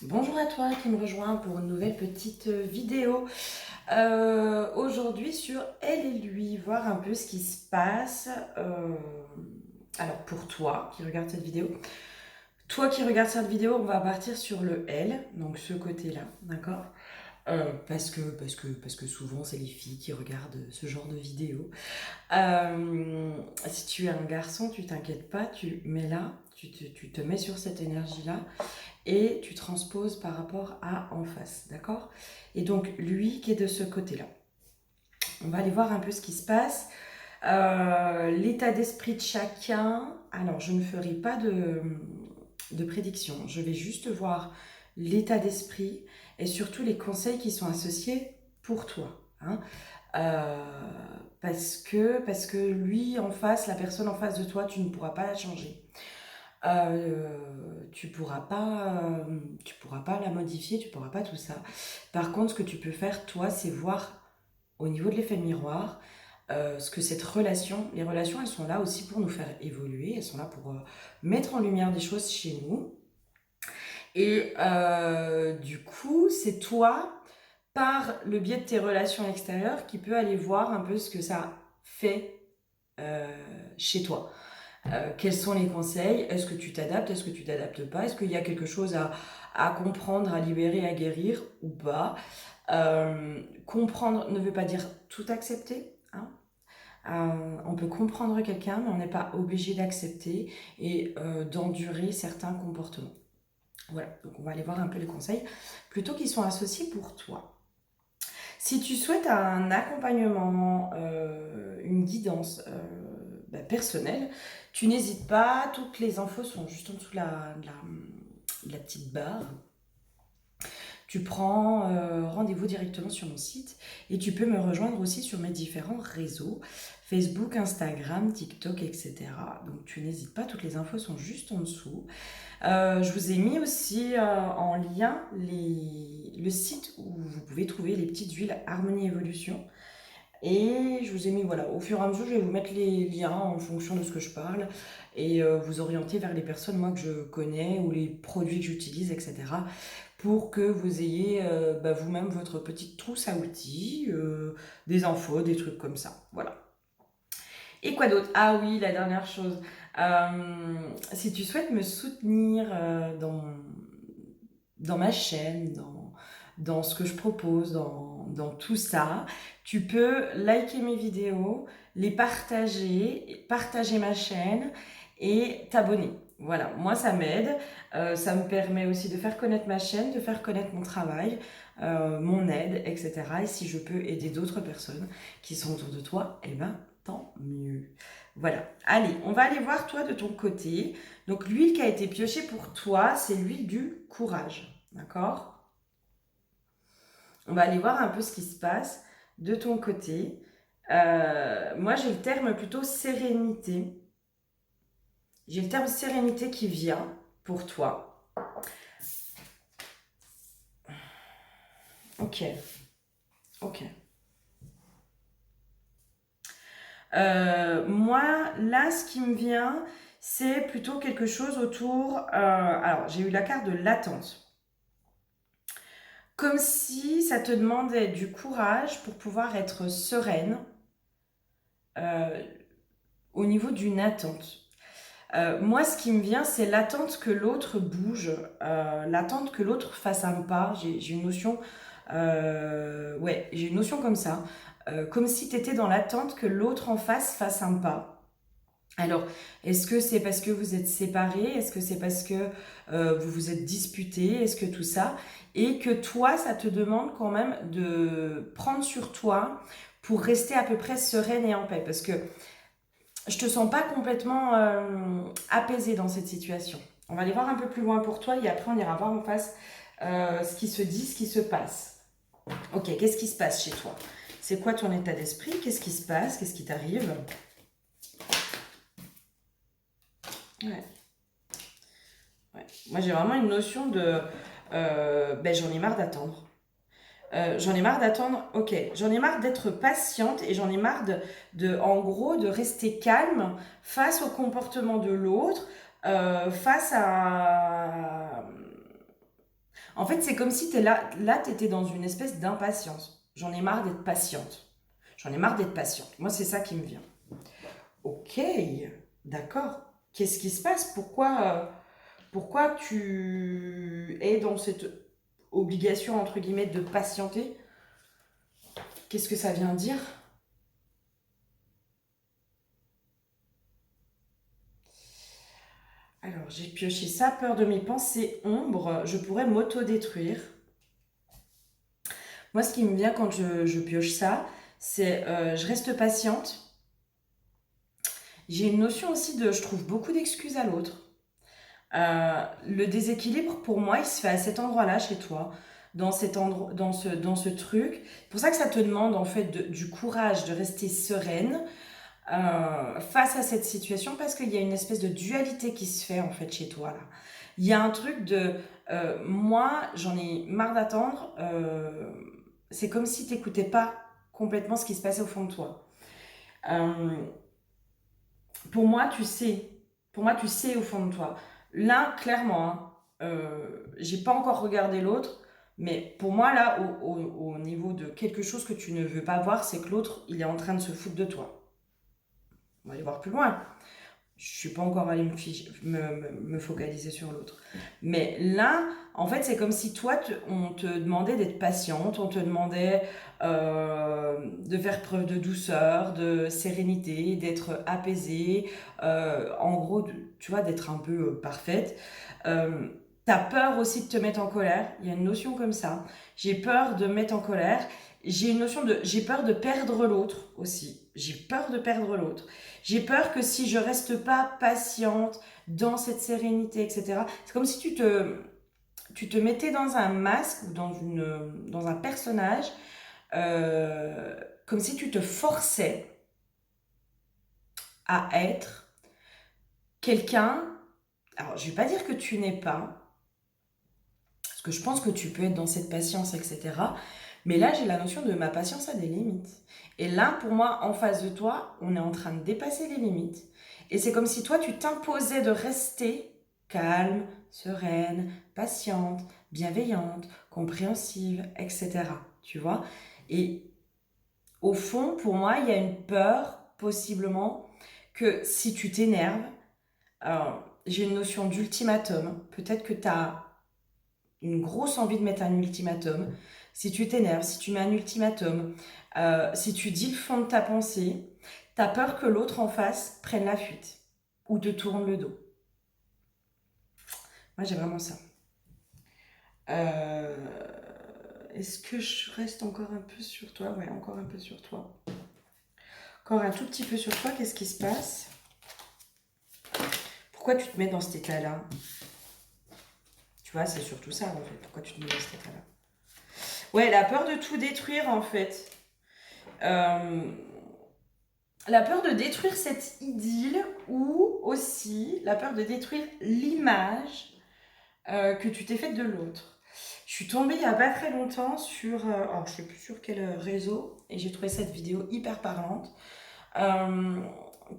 Bonjour à toi qui me rejoint pour une nouvelle petite vidéo. Aujourd'hui sur elle et lui, voir un peu ce qui se passe. Alors pour toi qui regarde cette vidéo, on va partir sur le elle, donc ce côté-là, d'accord? Parce que souvent c'est les filles qui regardent ce genre de vidéo. Si tu es un garçon, tu t'inquiètes pas, mais là, tu te mets sur cette énergie-là et tu transposes par rapport à en face, d'accord? Et donc lui qui est de ce côté-là. On va aller voir un peu ce qui se passe. L'état d'esprit de chacun. Alors je ne ferai pas de prédiction, je vais juste voir l'état d'esprit et surtout les conseils qui sont associés pour toi. Hein. Euh, parce que lui en face, la personne en face de toi, tu ne pourras pas la changer. Tu pourras pas la modifier, tu pourras pas tout ça. Par contre, ce que tu peux faire, toi, c'est voir au niveau de l'effet miroir ce que cette relation, les relations, elles sont là aussi pour nous faire évoluer, elles sont là pour mettre en lumière des choses chez nous. Et du coup, c'est toi, par le biais de tes relations extérieures, qui peut aller voir un peu ce que ça fait euh, chez toi. Quels sont les conseils? Est-ce que tu t'adaptes? Est-ce que tu t'adaptes pas? Est-ce qu'il y a quelque chose à comprendre, à libérer, à guérir ou pas? Comprendre ne veut pas dire tout accepter. Hein. On peut comprendre quelqu'un, mais on n'est pas obligé d'accepter et d'endurer certains comportements. Voilà, donc on va aller voir un peu les conseils, plutôt qu'ils sont associés pour toi. Si tu souhaites un accompagnement, une guidance personnelle, tu n'hésites pas. Toutes les infos sont juste en dessous de la petite barre. Tu prends rendez-vous directement sur mon site et tu peux me rejoindre aussi sur mes différents réseaux, Facebook, Instagram, TikTok, etc. Donc tu n'hésites pas, toutes les infos sont juste en dessous. Je vous ai mis aussi en lien le site où vous pouvez trouver les petites huiles Harmonie Evolution. Et je vous ai mis, voilà, au fur et à mesure, je vais vous mettre les liens en fonction de ce que je parle et vous orienter vers les personnes, moi, que je connais ou les produits que j'utilise, etc. pour que vous ayez vous-même votre petite trousse à outils, des infos, des trucs comme ça. Voilà. Et quoi d'autre? Ah oui, la dernière chose. Si tu souhaites me soutenir dans ma chaîne, dans ce que je propose, dans tout ça, tu peux liker mes vidéos, les partager, partager ma chaîne et t'abonner. Voilà, moi ça m'aide, ça me permet aussi de faire connaître ma chaîne, de faire connaître mon travail, mon aide, etc. Et si je peux aider d'autres personnes qui sont autour de toi, eh ben tant mieux. Voilà, allez, on va aller voir toi de ton côté. Donc l'huile qui a été piochée pour toi, c'est l'huile du courage. D'accord? On va aller voir un peu ce qui se passe de ton côté. Moi, j'ai le terme plutôt sérénité. J'ai le terme sérénité qui vient pour toi. Ok, ok. Moi, là, ce qui me vient, c'est plutôt quelque chose autour... alors, j'ai eu la carte de l'attente. Comme si ça te demandait du courage pour pouvoir être sereine euh, au niveau d'une attente. Moi, ce qui me vient, c'est l'attente que l'autre bouge, l'attente que l'autre fasse un pas. J'ai une notion, ouais, j'ai une notion comme ça, comme si tu étais dans l'attente que l'autre en face fasse un pas. Alors, est-ce que c'est parce que vous êtes séparés? Est-ce que c'est parce que vous vous êtes disputés? Est-ce que tout ça? Et que toi, ça te demande quand même de prendre sur toi pour rester à peu près sereine et en paix. Parce que je te sens pas complètement apaisée dans cette situation. On va aller voir un peu plus loin pour toi et après on ira voir en face ce qui se dit, ce qui se passe. Ok, qu'est-ce qui se passe chez toi? C'est quoi ton état d'esprit? Qu'est-ce qui se passe? Qu'est-ce qui t'arrive? Ouais. Ouais. Moi, j'ai vraiment une notion de j'en ai marre d'attendre. J'en ai marre d'attendre, ok. J'en ai marre d'être patiente et j'en ai marre en gros, de rester calme face au comportement de l'autre, face à. En fait, c'est comme si tu étais dans une espèce d'impatience. J'en ai marre d'être patiente. J'en ai marre d'être patiente. Moi, c'est ça qui me vient. Ok, d'accord. Qu'est-ce qui se passe? Pourquoi tu es dans cette obligation, entre guillemets, de patienter? Qu'est-ce que ça vient dire? Alors, j'ai pioché ça, peur de mes pensées ombres, je pourrais m'auto-détruire. Moi, ce qui me vient quand je pioche ça, c'est je reste patiente. J'ai une notion aussi de je trouve beaucoup d'excuses à l'autre. Le déséquilibre, pour moi, il se fait à cet endroit-là chez toi, dans cet endroit, dans ce truc. C'est pour ça que ça te demande en fait du courage de rester sereine face à cette situation, parce qu'il y a une espèce de dualité qui se fait en fait chez toi là. Il y a un truc de moi, j'en ai marre d'attendre. C'est comme si tu n'écoutais pas complètement ce qui se passait au fond de toi. Euh, pour moi, tu sais. Pour moi, tu sais au fond de toi. Là, clairement, hein, j'ai pas encore regardé l'autre, mais pour moi, là, au niveau de quelque chose que tu ne veux pas voir, c'est que l'autre, il est en train de se foutre de toi. On va aller voir plus loin. Je suis pas encore allée me focaliser sur l'autre. Mais là, en fait, c'est comme si toi, on te demandait d'être patiente, on te demandait de faire preuve de douceur, de sérénité, d'être apaisée, en gros, tu vois, d'être un peu parfaite. Euh, T'as peur aussi de te mettre en colère, il y a une notion comme ça. J'ai peur de me mettre en colère, j'ai une notion de... J'ai peur de perdre l'autre aussi. J'ai peur de perdre l'autre. J'ai peur que si je reste pas patiente dans cette sérénité, etc., c'est comme si tu te mettais dans un masque ou dans un personnage, comme si tu te forçais à être quelqu'un. Alors, je vais pas dire que tu n'es pas, parce que je pense que tu peux être dans cette patience, etc. Mais là, j'ai la notion de ma patience a des limites. Et là, pour moi, en face de toi, on est en train de dépasser les limites. Et c'est comme si toi, tu t'imposais de rester calme, sereine, patiente, bienveillante, compréhensive, etc. Tu vois? Et au fond, pour moi, il y a une peur, possiblement, que si tu t'énerves, j'ai une notion d'ultimatum. Peut-être que tu as une grosse envie de mettre un ultimatum. Si tu t'énerves, si tu mets un ultimatum, si tu dis le fond de ta pensée, t'as peur que l'autre en face prenne la fuite ou te tourne le dos. Moi, j'ai vraiment ça. Euh, Est-ce que je reste encore un peu sur toi? Ouais, encore un peu sur toi. Encore un tout petit peu sur toi, qu'est-ce qui se passe? Pourquoi tu te mets dans cet état-là? Tu vois, c'est surtout ça en fait. Pourquoi tu te mets dans cet état-là? Ouais, la peur de tout détruire en fait. Euh, la peur de détruire cette idylle ou aussi la peur de détruire l'image que tu t'es faite de l'autre. Je suis tombée il n'y a pas très longtemps sur, alors je ne sais plus sur quel réseau, et j'ai trouvé cette vidéo hyper parlante, euh,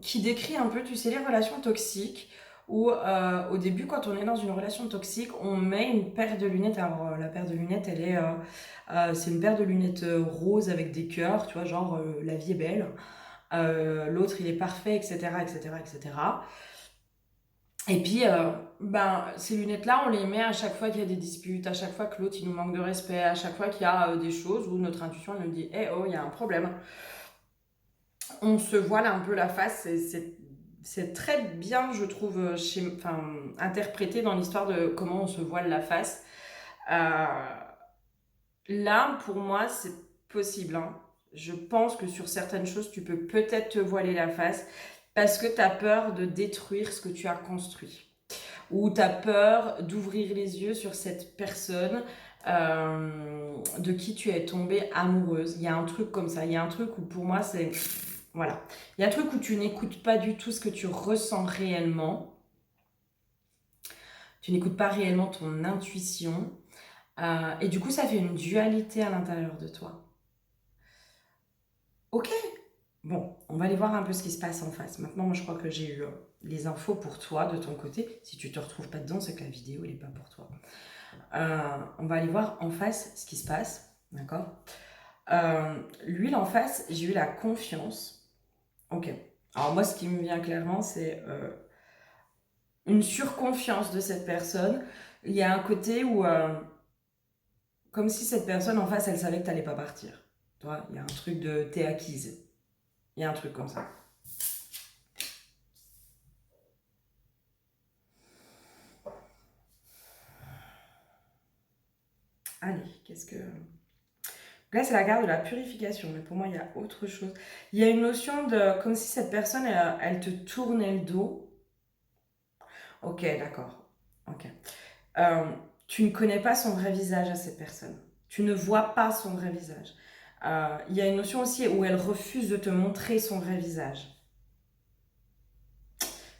qui décrit un peu, tu sais, les relations toxiques, où au début, quand on est dans une relation toxique, on met une paire de lunettes. Alors la paire de lunettes, c'est une paire de lunettes roses avec des cœurs, tu vois, genre la vie est belle. L'autre il est parfait, etc., etc., etc. Et puis, ben, ces lunettes-là, on les met à chaque fois qu'il y a des disputes, à chaque fois que l'autre il nous manque de respect, à chaque fois qu'il y a des choses où notre intuition elle nous dit Eh oh, il y a un problème. On se voile un peu la face, c'est très bien, je trouve, enfin, interprété dans l'histoire de comment on se voile la face. Euh, Là, pour moi, c'est possible, hein. Je pense que sur certaines choses, tu peux peut-être te voiler la face parce que tu as peur de détruire ce que tu as construit. Ou tu as peur d'ouvrir les yeux sur cette personne de qui tu es tombée amoureuse. Il y a un truc comme ça. Il y a un truc où pour moi, c'est... Voilà. Il y a un truc où tu n'écoutes pas du tout ce que tu ressens réellement. Tu n'écoutes pas réellement ton intuition. Et du coup, ça fait une dualité à l'intérieur de toi. Ok, bon, on va aller voir un peu ce qui se passe en face. Maintenant, moi, je crois que j'ai eu les infos pour toi de ton côté. Si tu te retrouves pas dedans, c'est que la vidéo, elle n'est pas pour toi. On va aller voir en face ce qui se passe, d'accord? Lui, en face, j'ai eu la confiance. Ok. Alors moi, ce qui me vient clairement, c'est une surconfiance de cette personne. Il y a un côté où, comme si cette personne en face, elle savait que t'allais pas partir. Tu vois, il y a un truc de t'es acquise. Il y a un truc comme ça. Allez, qu'est-ce que... Là, c'est la carte de la purification, mais pour moi, il y a autre chose. Il y a une notion de... Comme si cette personne, elle te tournait le dos. Ok, d'accord. Ok. Euh, Tu ne connais pas son vrai visage à cette personne. Tu ne vois pas son vrai visage. Il y a une notion aussi où elle refuse de te montrer son vrai visage.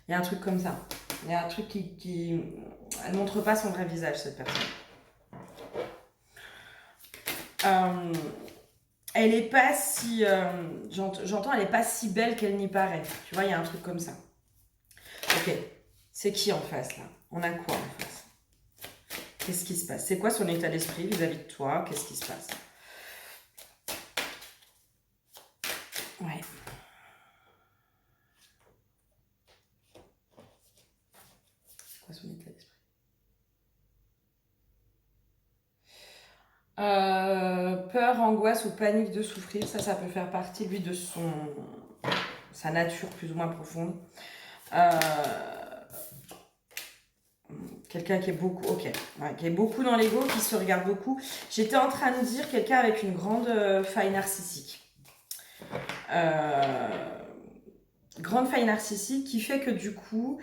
Il y a un truc comme ça. Il y a un truc qui... Elle ne montre pas son vrai visage, cette personne. Euh, Elle est pas si... J'entends, elle est pas si belle qu'elle n'y paraît. Tu vois, il y a un truc comme ça. Ok. C'est qui en face, là? On a quoi en face? Qu'est-ce qui se passe? C'est quoi son état d'esprit vis-à-vis de toi? Qu'est-ce qui se passe? Ouais. C'est quoi son état d'esprit? Peur, angoisse ou panique de souffrir, ça peut faire partie, lui, de sa nature plus ou moins profonde. Euh, Quelqu'un qui est beaucoup, ok, ouais, qui est beaucoup dans l'ego, qui se regarde beaucoup. J'étais en train de dire quelqu'un avec une grande faille narcissique. Euh, Grande faille narcissique qui fait que du coup,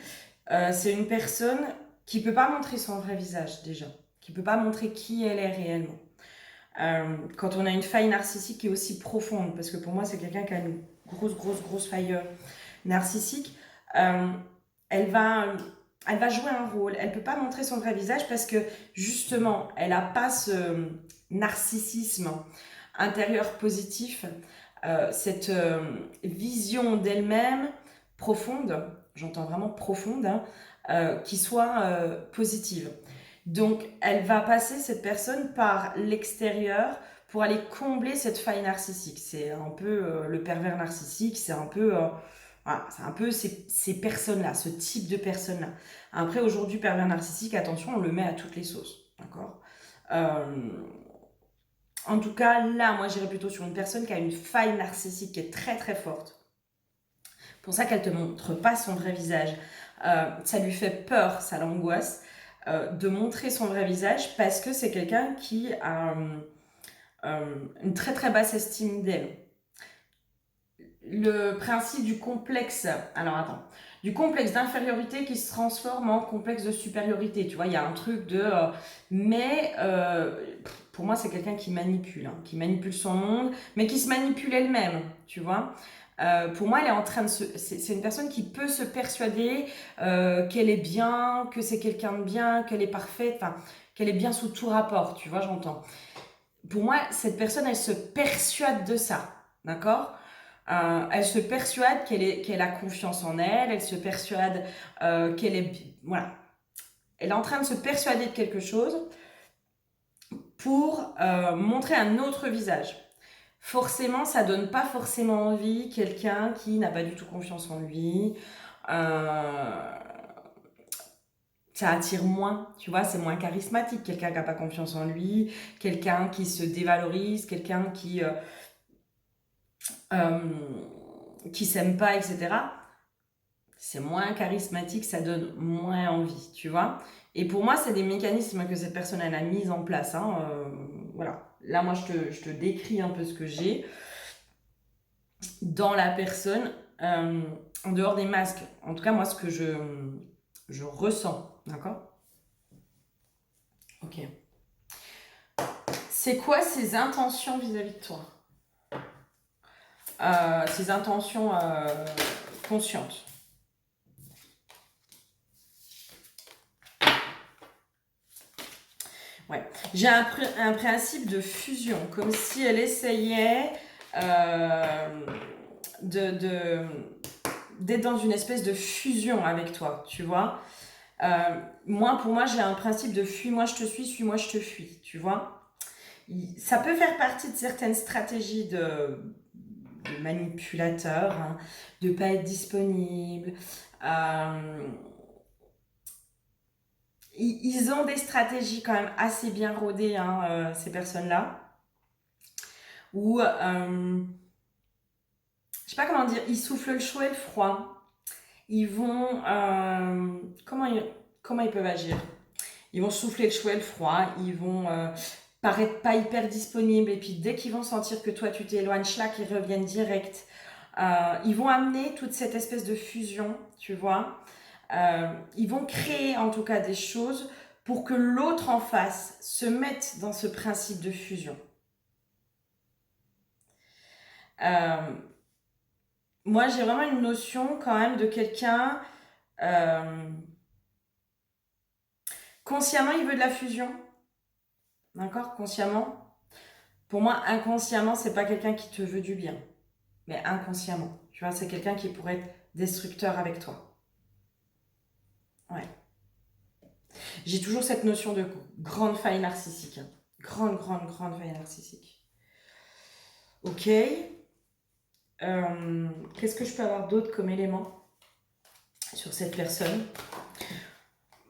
c'est une personne qui peut pas montrer son vrai visage déjà, qui peut pas montrer qui elle est réellement. Quand on a une faille narcissique qui est aussi profonde, parce que pour moi c'est quelqu'un qui a une grosse faille narcissique, euh, elle va elle va jouer un rôle, elle peut pas montrer son vrai visage parce que justement elle a pas ce narcissisme intérieur positif, cette vision d'elle-même profonde, j'entends vraiment profonde, hein, qui soit positive. Donc, elle va passer cette personne par l'extérieur pour aller combler cette faille narcissique. C'est un peu le pervers narcissique, c'est un peu, voilà, c'est un peu ces personnes-là, ce type de personnes-là. Après, aujourd'hui, pervers narcissique, attention, on le met à toutes les sauces, d'accord? euh, En tout cas, là, moi, j'irais plutôt sur une personne qui a une faille narcissique qui est très forte. Pour ça qu'elle te montre pas son vrai visage. Ça lui fait peur, ça l'angoisse de montrer son vrai visage parce que c'est quelqu'un qui a une très basse estime d'elle. Le principe du complexe, alors attends, du complexe d'infériorité qui se transforme en complexe de supériorité, tu vois, il y a un truc de... mais pour moi, c'est quelqu'un qui manipule, hein, qui manipule son monde, mais qui se manipule elle-même, tu vois. Pour moi, elle est en train de c'est une personne qui peut se persuader qu'elle est bien, que c'est quelqu'un de bien, qu'elle est parfaite, enfin, qu'elle est bien sous tout rapport, tu vois, j'entends. Pour moi, cette personne, elle se persuade de ça, d'accord? Elle se persuade qu'elle a confiance en elle, elle se persuade qu'elle est... Voilà. Elle est en train de se persuader de quelque chose pour montrer un autre visage. Forcément, ça donne pas forcément envie quelqu'un qui n'a pas du tout confiance en lui. Euh, Ça attire moins, tu vois, c'est moins charismatique. Quelqu'un qui n'a pas confiance en lui, quelqu'un qui se dévalorise, quelqu'un euh, qui s'aime pas, etc. C'est moins charismatique, ça donne moins envie, tu vois. Et pour moi, c'est des mécanismes que cette personne elle a mis en place, hein, voilà. Là, moi, je te décris un peu ce que j'ai dans la personne, en dehors des masques. En tout cas, moi, ce que je ressens, d'accord? Ok. C'est quoi ses intentions vis-à-vis de toi? Ses intentions conscientes. Ouais. J'ai un principe de fusion, comme si elle essayait euh, de, de- d'être dans une espèce de fusion avec toi, tu vois. Pour moi, j'ai un principe de fuis-moi, je te suis-moi, je te fuis, tu vois. Ça peut faire partie de certaines stratégies de manipulateurs, hein, de pas être disponible. Euh, ils ont des stratégies quand même assez bien rodées, hein, ces personnes-là. Où, je sais pas comment dire, ils soufflent le chaud et le froid. Ils vont... comment ils peuvent agir? Ils vont souffler le chaud et le froid, ils vont paraître pas hyper disponibles, et puis dès qu'ils vont sentir que toi tu t'éloignes, schlac, ils reviennent direct. Ils vont amener toute cette espèce de fusion, tu vois. Ils vont créer en tout cas des choses pour que l'autre en face se mette dans ce principe de fusion. Euh, Moi j'ai vraiment une notion quand même de quelqu'un, euh, consciemment il veut de la fusion, d'accord, consciemment. Pour moi, inconsciemment, c'est pas quelqu'un qui te veut du bien, mais inconsciemment. Tu vois, c'est quelqu'un qui pourrait être destructeur avec toi. Ouais. J'ai toujours cette notion de grande faille narcissique, hein. Grande faille narcissique. Ok. Qu'est-ce que je peux avoir d'autre comme élément sur cette personne?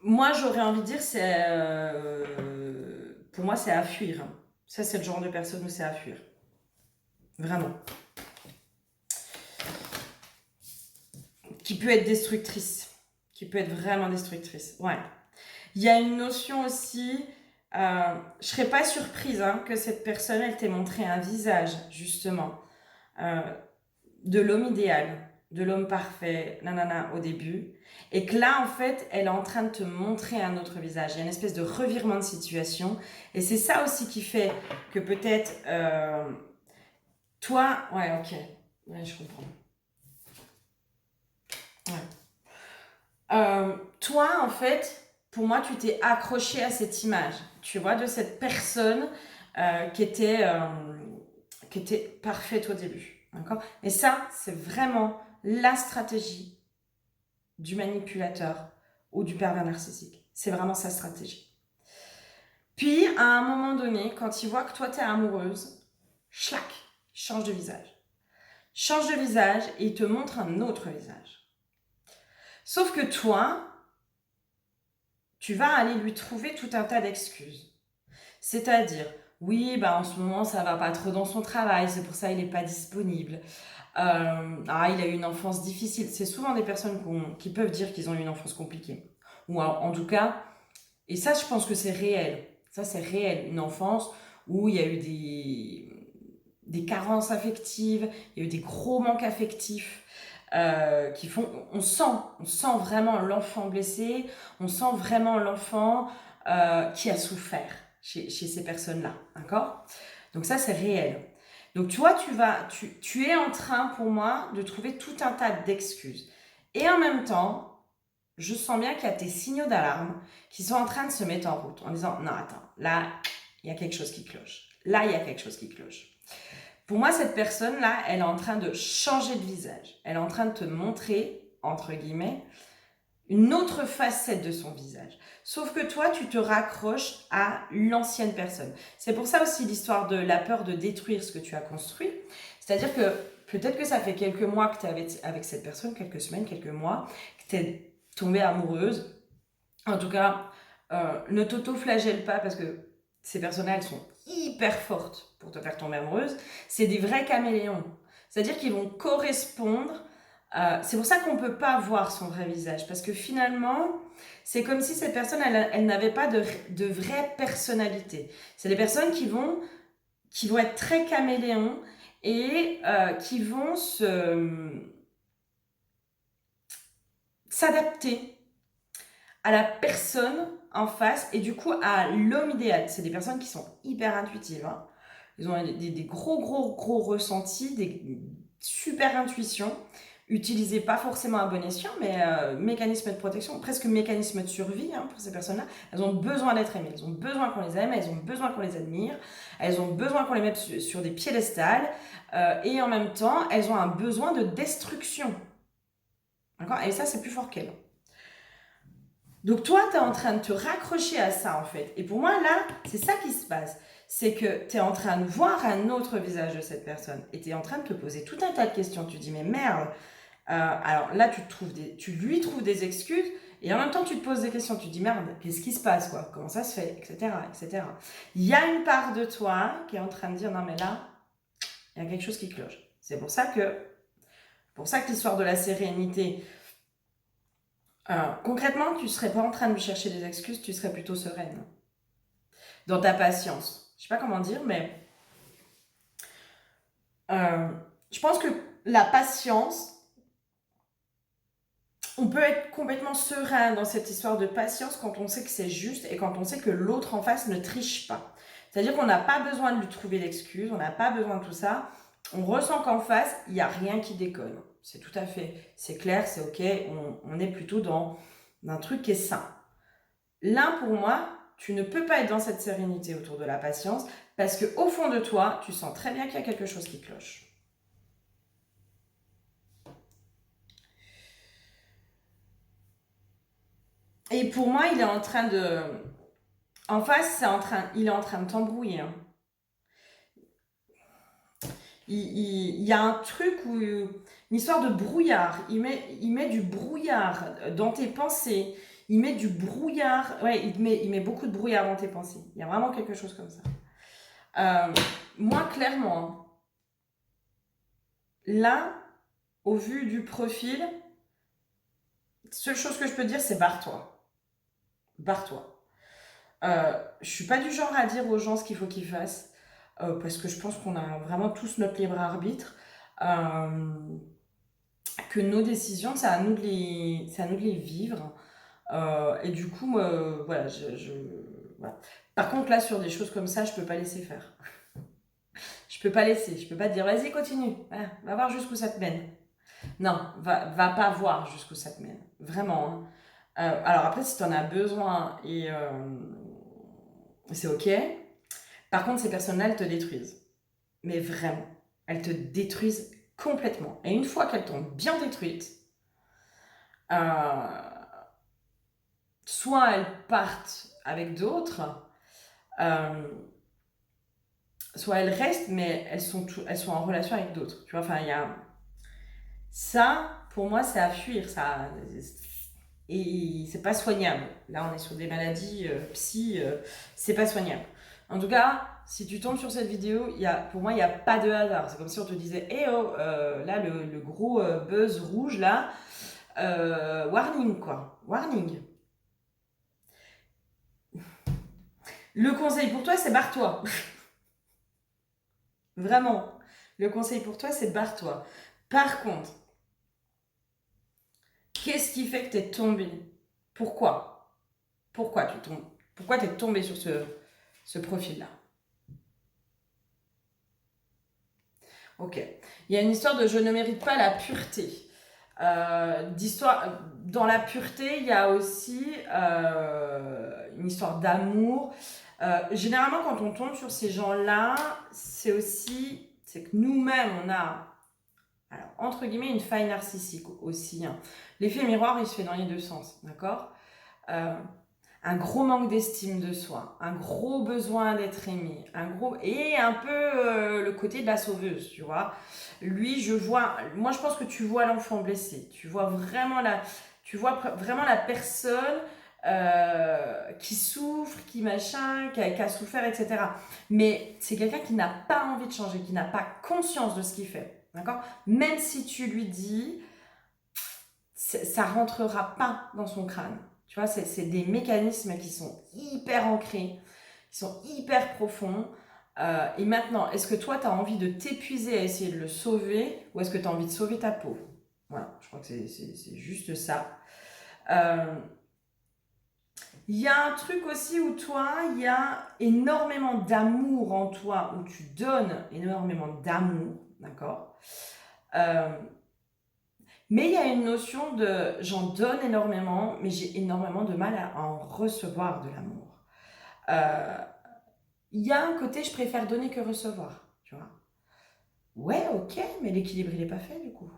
Moi, j'aurais envie de dire, pour moi, c'est à fuir, hein. Ça, c'est le genre de personne où c'est à fuir. Vraiment. Qui peut être destructrice. Qui peut être vraiment destructrice. Ouais. Il y a une notion aussi, je serais pas surprise, hein, que cette personne, elle t'ait montré un visage, justement, euh, de l'homme idéal, de l'homme parfait, nanana, au début. Et que là, en fait, elle est en train de te montrer un autre visage. Il y a une espèce de revirement de situation. Et c'est ça aussi qui fait que peut-être, toi, ouais, ok, ouais, je comprends. Ouais. Toi, en fait, pour moi, tu t'es accroché à cette image, tu vois, de cette personne qui était parfaite au début. D'accord? Et ça, c'est vraiment la stratégie du manipulateur ou du pervers narcissique. C'est vraiment sa stratégie. Puis, à un moment donné, quand il voit que toi, t'es amoureuse, schlac, il change de visage. Change de visage et il te montre un autre visage. Sauf que toi, tu vas aller lui trouver tout un tas d'excuses. C'est-à-dire, oui, bah en ce moment ça va pas trop dans son travail, c'est pour ça il n'est pas disponible. Il a eu une enfance difficile. C'est souvent des personnes qui peuvent dire qu'ils ont eu une enfance compliquée. Ou en tout cas, et ça je pense que c'est réel. Ça c'est réel, une enfance où il y a eu des carences affectives, il y a eu des gros manques affectifs. Qui font, on sent vraiment l'enfant blessé, on sent vraiment l'enfant qui a souffert chez ces personnes-là, d'accord? Donc ça, c'est réel. Donc tu vois, tu es en train, pour moi, de trouver tout un tas d'excuses. Et en même temps, je sens bien qu'il y a tes signaux d'alarme qui sont en train de se mettre en route, en disant, non, attends, là, il y a quelque chose qui cloche. Là, il y a quelque chose qui cloche. Pour moi, cette personne-là, elle est en train de changer de visage. Elle est en train de te montrer, entre guillemets, une autre facette de son visage. Sauf que toi, tu te raccroches à l'ancienne personne. C'est pour ça aussi l'histoire de la peur de détruire ce que tu as construit. C'est-à-dire que peut-être que ça fait quelques mois que tu es avec cette personne, quelques semaines, quelques mois, que tu es tombée amoureuse. En tout cas, ne t'auto-flagelle pas parce que ces personnes-là, elles sont hyper fortes pour te faire tomber amoureuse. C'est des vrais caméléons. C'est-à-dire qu'ils vont correspondre. C'est pour ça qu'on ne peut pas voir son vrai visage. Parce que finalement, c'est comme si cette personne, elle n'avait pas de vraie personnalité. C'est des personnes qui vont être très caméléons et qui vont s'adapter à la personne en face et du coup à l'homme idéal. C'est des personnes qui sont hyper intuitives, hein. Ils ont des gros ressentis, des super intuitions, utilisées pas forcément à bon escient, mais mécanisme de protection, presque mécanisme de survie, hein, pour ces personnes-là. Elles ont besoin d'être aimées, elles ont besoin qu'on les aime, elles ont besoin qu'on les admire, elles ont besoin qu'on les mette sur des piédestals, et en même temps, elles ont un besoin de destruction. D'accord? Et ça, c'est plus fort qu'elles. Donc toi, tu es en train de te raccrocher à ça en fait. Et pour moi, là, c'est ça qui se passe. C'est que tu es en train de voir un autre visage de cette personne. Et tu es en train de te poser tout un tas de questions. Tu te dis, mais merde. Alors là, tu lui trouves des excuses. Et en même temps, tu te poses des questions. Tu te dis, merde, qu'est-ce qui se passe, quoi? Comment ça se fait, etc., etc. Il y a une part de toi qui est en train de dire, non mais là, il y a quelque chose qui cloche. C'est pour ça que l'histoire de la sérénité, concrètement, tu ne serais pas en train de lui chercher des excuses, tu serais plutôt sereine. Dans ta patience. Je ne sais pas comment dire, mais je pense que la patience, on peut être complètement serein dans cette histoire de patience quand on sait que c'est juste et quand on sait que l'autre en face ne triche pas. C'est-à-dire qu'on n'a pas besoin de lui trouver d'excuses, on n'a pas besoin de tout ça. On ressent qu'en face, il n'y a rien qui déconne. C'est tout à fait, c'est clair, c'est ok, on est plutôt dans un truc qui est sain. Là, pour moi, tu ne peux pas être dans cette sérénité autour de la patience parce qu'au fond de toi, tu sens très bien qu'il y a quelque chose qui cloche. Et pour moi, il est en train de... En face, il est en train de t'embrouiller. Hein. Il y a un truc où... Une histoire de brouillard. Il met du brouillard dans tes pensées. Il met du brouillard... Ouais, il met beaucoup de brouillard dans tes pensées. Il y a vraiment quelque chose comme ça. Moi, clairement, là, au vu du profil, seule chose que je peux dire, c'est barre-toi. Barre-toi. Je suis pas du genre à dire aux gens ce qu'il faut qu'ils fassent, parce que je pense qu'on a vraiment tous notre libre arbitre, que nos décisions, c'est à nous de les vivre. Et du coup, voilà, voilà. Par contre, là, sur des choses comme ça, je peux pas laisser faire. Je peux pas laisser, je peux pas te dire, vas-y, continue, va voir jusqu'où ça te mène. Non, va pas voir jusqu'où ça te mène. Vraiment. Hein. Alors après, si tu en as besoin et c'est ok. Par contre, ces personnes-là, elles te détruisent. Mais vraiment, elles te détruisent complètement. Et une fois qu'elles t'ont bien détruite, soit elles partent avec d'autres, soit elles restent, mais elles sont en relation avec d'autres. Tu vois, enfin, il y a... Ça, pour moi, c'est à fuir. Ça, et c'est pas soignable. Là, on est sur des maladies psy, c'est pas soignable. En tout cas, si tu tombes sur cette vidéo, pour moi, il n'y a pas de hasard. C'est comme si on te disait, eh oh, là, le gros buzz rouge, là, warning, quoi. Warning. Le conseil pour toi, c'est barre-toi. Vraiment. Le conseil pour toi, c'est barre-toi. Par contre, qu'est-ce qui fait que tu es tombé? Pourquoi? Pourquoi tu tombes? Pourquoi tu es tombé sur ce profil-là? Ok. Il y a une histoire de je ne mérite pas la pureté. Dans la pureté, il y a aussi une histoire d'amour. Généralement, quand on tombe sur ces gens-là, c'est que nous-mêmes, on a, alors, entre guillemets, une faille narcissique aussi. Hein. L'effet miroir, il se fait dans les deux sens, d'accord un gros manque d'estime de soi, un gros besoin d'être aimé, et un peu le côté de la sauveuse, tu vois. Lui, moi je pense que tu vois l'enfant blessé, tu vois vraiment la personne qui souffre, qui machin, qui a souffert, etc. Mais c'est quelqu'un qui n'a pas envie de changer, qui n'a pas conscience de ce qu'il fait, d'accord. Même si tu lui dis, ça rentrera pas dans son crâne. Tu vois, c'est des mécanismes qui sont hyper ancrés, qui sont hyper profonds. Et maintenant, est-ce que toi, tu as envie de t'épuiser à essayer de le sauver ou est-ce que tu as envie de sauver ta peau? Voilà, je crois que c'est juste ça. Il y a un truc aussi où toi, il y a énormément d'amour en toi, où tu donnes énormément d'amour, d'accord mais il y a une notion de j'en donne énormément, mais j'ai énormément de mal à en recevoir de l'amour. Il y a un côté je préfère donner que recevoir, tu vois. Ouais, ok, mais l'équilibre il n'est pas fait du coup.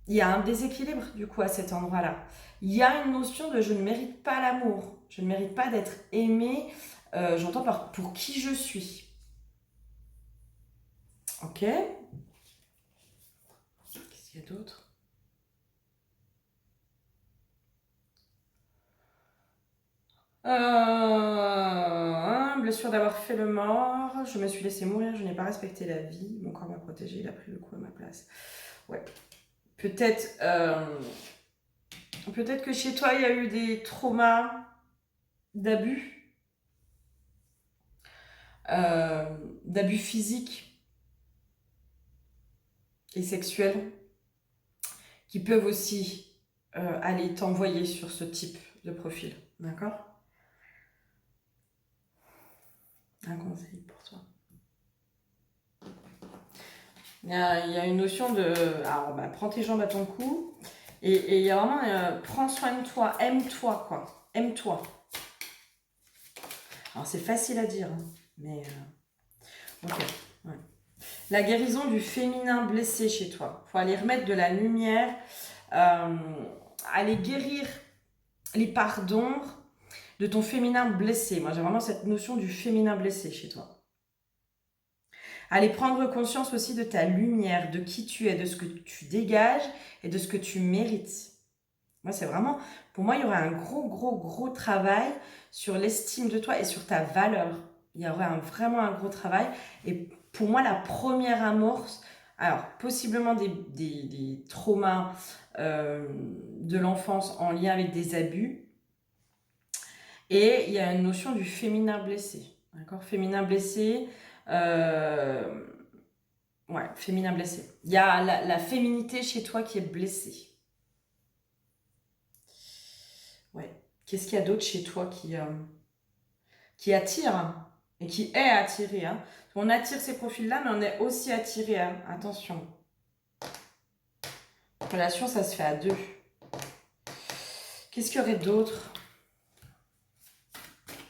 il y a un déséquilibre du coup à cet endroit-là. Il y a une notion de je ne mérite pas l'amour, je ne mérite pas d'être aimée, j'entends par pour qui je suis. Ok. Qu'est-ce qu'il y a d'autre? Blessure d'avoir fait le mort, je me suis laissé mourir, je n'ai pas respecté la vie, mon corps m'a protégé, il a pris le coup à ma place. Ouais. Peut-être peut-être que chez toi, il y a eu des traumas d'abus, d'abus physiques et sexuels qui peuvent aussi aller t'envoyer sur ce type de profil. D'accord? Un conseil pour toi. Il y a une notion de... Alors, bah, prends tes jambes à ton cou. Et il y a vraiment... prends soin de toi. Aime-toi, quoi. Aime-toi. Alors, c'est facile à dire, hein, mais... ok. Ouais. La guérison du féminin blessé chez toi. Il faut aller remettre de la lumière. Aller guérir les parts d'ombre de ton féminin blessé. Moi, j'ai vraiment cette notion du féminin blessé chez toi. Aller prendre conscience aussi de ta lumière, de qui tu es, de ce que tu dégages et de ce que tu mérites. Moi, c'est vraiment, pour moi, il y aurait un gros travail sur l'estime de toi et sur ta valeur. Il y aurait vraiment un gros travail. Et pour moi, la première amorce, alors possiblement des traumas de l'enfance en lien avec des abus. Et il y a une notion du féminin blessé. D'accord? Féminin blessé. Ouais, féminin blessé. Il y a la féminité chez toi qui est blessée. Ouais. Qu'est-ce qu'il y a d'autre chez toi qui attire hein, et qui est attiré hein. On attire ces profils-là, mais on est aussi attiré. Hein. Attention. Relation, ça se fait à deux. Qu'est-ce qu'il y aurait d'autre?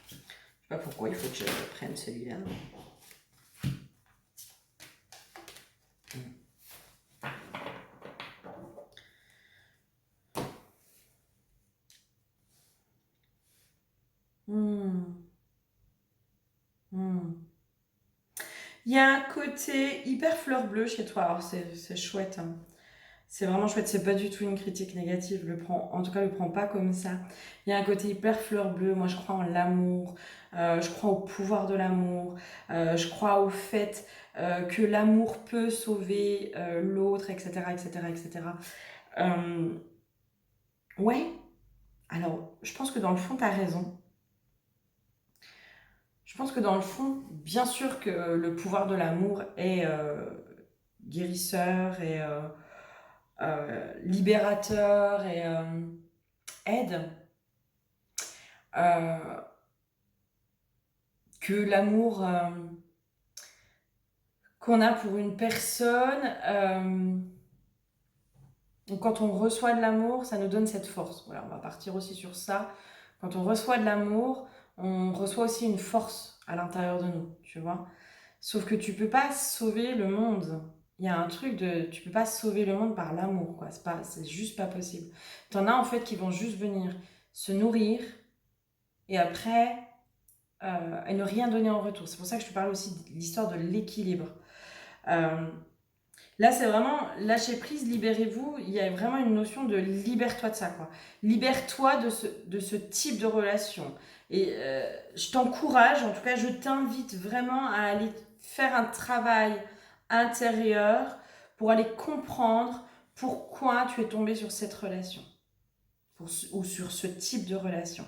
Je sais pas pourquoi il faut que je prenne celui-là. Il y a un côté hyper fleur bleue chez toi. Alors c'est chouette. Hein. C'est vraiment chouette. C'est pas du tout une critique négative. En tout cas, le prends pas comme ça. Il y a un côté hyper fleur bleue. Moi, je crois en l'amour. Je crois au pouvoir de l'amour. Je crois au fait que l'amour peut sauver l'autre, etc., etc., etc. Ouais. Alors, je pense que dans le fond, tu as raison. Je pense que dans le fond, bien sûr que le pouvoir de l'amour est guérisseur et libérateur et aide. Euh, que l'amour qu'on a pour une personne, quand on reçoit de l'amour, ça nous donne cette force. Voilà, on va partir aussi sur ça. Quand on reçoit de l'amour, on reçoit aussi une force à l'intérieur de nous, tu vois. Sauf que tu peux pas sauver le monde. Il y a un truc de... Tu peux pas sauver le monde par l'amour, quoi. C'est juste pas possible. T'en as, en fait, qui vont juste venir se nourrir et après, et ne rien donner en retour. C'est pour ça que je te parle aussi de l'histoire de l'équilibre. Là, c'est vraiment lâcher prise, libérez-vous. Il y a vraiment une notion de libère-toi de ça, quoi. Libère-toi de ce type de relation. Et je t'encourage, en tout cas, je t'invite vraiment à aller faire un travail intérieur pour aller comprendre pourquoi tu es tombé sur cette relation ou sur ce type de relation.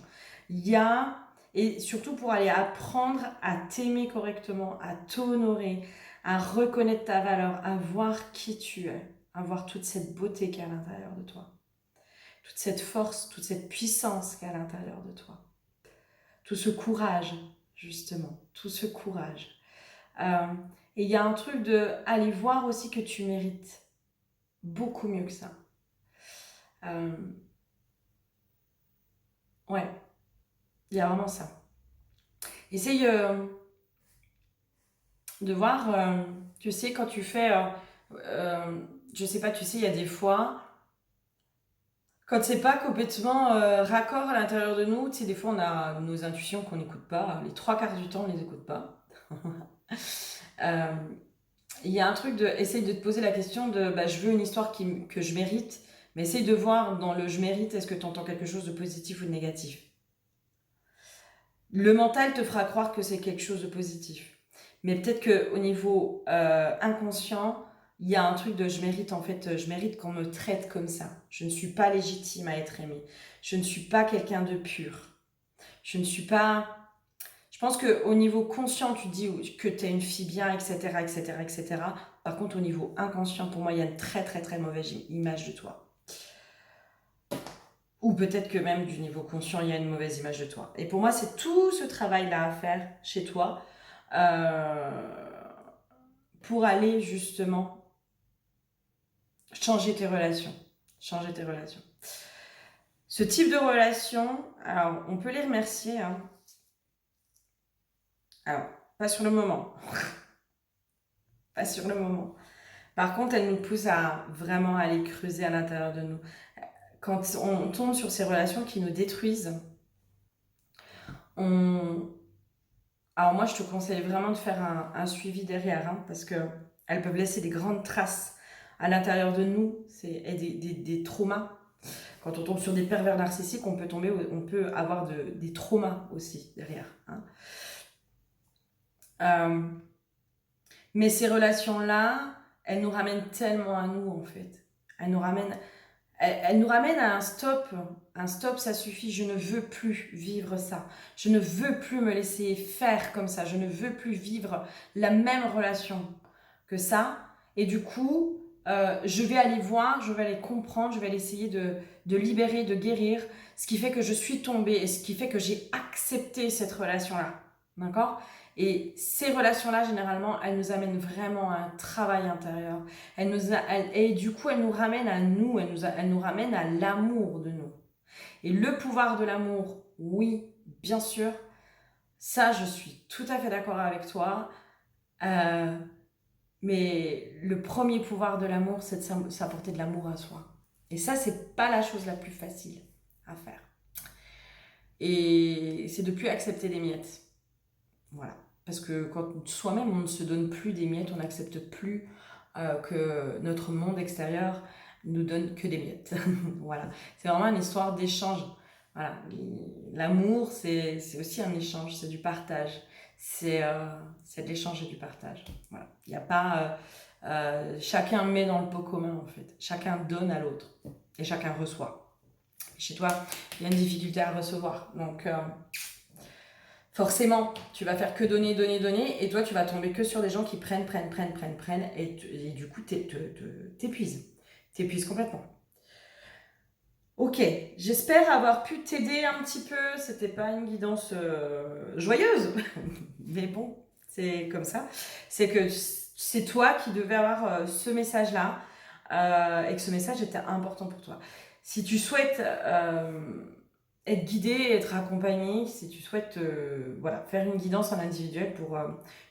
Il y a, et surtout pour aller apprendre à t'aimer correctement, à t'honorer, à reconnaître ta valeur, à voir qui tu es, à voir toute cette beauté qu'il y a à l'intérieur de toi, toute cette force, toute cette puissance qu'il y a à l'intérieur de toi, tout ce courage, justement, tout ce courage. Et il y a un truc de aller voir aussi que tu mérites beaucoup mieux que ça. Ouais, il y a vraiment ça. Essaye de voir, tu sais, quand tu fais, je sais pas, tu sais, il y a des fois, Quand c'est pas complètement raccord à l'intérieur de nous, tu sais, des fois on a nos intuitions qu'on n'écoute pas, les trois quarts du temps on les écoute pas. Euh, Il y a un truc de, essaye de te poser la question de, bah, je veux une histoire que je mérite, mais essaye de voir dans le je mérite, est-ce que tu entends quelque chose de positif ou de négatif. Le mental te fera croire que c'est quelque chose de positif. Mais peut-être qu'au niveau inconscient, il y a un truc de je mérite, en fait, je mérite qu'on me traite comme ça. Je ne suis pas légitime à être aimée. Je ne suis pas quelqu'un de pur. Je ne suis pas... Je pense qu'au niveau conscient, tu dis que tu es une fille bien, etc., etc., etc. Par contre, au niveau inconscient, pour moi, il y a une très, très, très mauvaise image de toi. Ou peut-être que même du niveau conscient, il y a une mauvaise image de toi. Et pour moi, c'est tout ce travail-là à faire chez toi pour aller justement changer tes relations. Changer tes relations. Ce type de relation, alors on peut les remercier. Hein. Alors, pas sur le moment. Pas sur le moment. Par contre, elle nous pousse à vraiment aller creuser à l'intérieur de nous. Quand on tombe sur ces relations qui nous détruisent, alors moi, je te conseille vraiment de faire un suivi derrière, hein, parce qu'elles peuvent laisser des grandes traces à l'intérieur de nous, et des traumas. Quand on tombe sur des pervers narcissiques, on peut avoir des traumas aussi derrière. Hein. Mais ces relations-là, elles nous ramènent tellement à nous, en fait. Elles nous ramènent à un stop. Un stop, ça suffit. Je ne veux plus vivre ça. Je ne veux plus me laisser faire comme ça. Je ne veux plus vivre la même relation que ça. Et du coup, je vais aller voir, je vais aller comprendre, je vais aller essayer de libérer, de guérir. Ce qui fait que je suis tombée et ce qui fait que j'ai accepté cette relation-là. D'accord ? Et ces relations-là, généralement, elles nous amènent vraiment à un travail intérieur. Et du coup, elles nous ramènent à nous, elles nous ramènent à l'amour de nous. Et le pouvoir de l'amour, oui, bien sûr, ça, je suis tout à fait d'accord avec toi. Mais le premier pouvoir de l'amour, c'est de s'apporter de l'amour à soi. Et ça, c'est pas la chose la plus facile à faire. Et c'est de plus accepter les miettes. Voilà. Parce que quand soi-même, on ne se donne plus des miettes, on n'accepte plus que notre monde extérieur nous donne que des miettes. Voilà. C'est vraiment une histoire d'échange. Voilà. L'amour, c'est aussi un échange, c'est du partage. C'est de l'échange et du partage. Voilà. Il n'y a pas... chacun met dans le pot commun, en fait. Chacun donne à l'autre. Et chacun reçoit. Chez toi, il y a une difficulté à recevoir. Donc... forcément, tu vas faire que donner, donner, donner, et toi, tu vas tomber que sur des gens qui prennent, et du coup, t'épuises. T'épuises complètement. Ok, j'espère avoir pu t'aider un petit peu. C'était pas une guidance joyeuse, mais bon, c'est comme ça. C'est que c'est toi qui devais avoir ce message-là, et que ce message était important pour toi. Si tu souhaites être guidé, être accompagné, si tu souhaites voilà, faire une guidance en individuel pour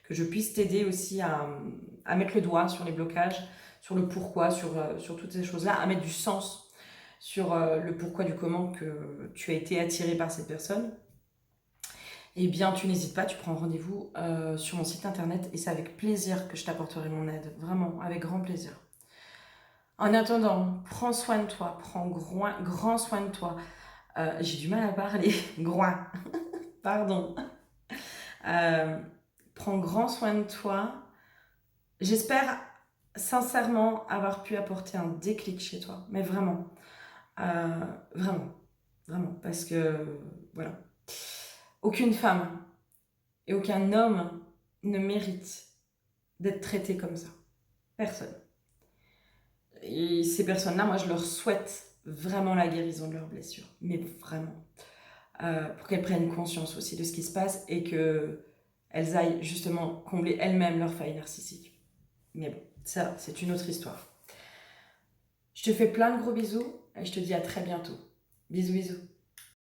que je puisse t'aider aussi à mettre le doigt sur les blocages, sur le pourquoi, sur toutes ces choses-là, à mettre du sens sur le pourquoi du comment que tu as été attiré par cette personne, eh bien tu n'hésites pas, tu prends rendez-vous sur mon site internet et c'est avec plaisir que je t'apporterai mon aide, vraiment, avec grand plaisir. En attendant, prends soin de toi, prends grand soin de toi. J'ai du mal à parler, groin, pardon. Prends grand soin de toi. J'espère sincèrement avoir pu apporter un déclic chez toi, mais vraiment, vraiment, vraiment, parce que voilà, aucune femme et aucun homme ne mérite d'être traité comme ça. Personne. Et ces personnes-là, moi, je leur souhaite vraiment la guérison de leurs blessures, mais vraiment. Pour qu'elles prennent conscience aussi de ce qui se passe et qu'elles aillent justement combler elles-mêmes leurs failles narcissiques. Mais bon, ça, c'est une autre histoire. Je te fais plein de gros bisous et je te dis à très bientôt. Bisous, bisous.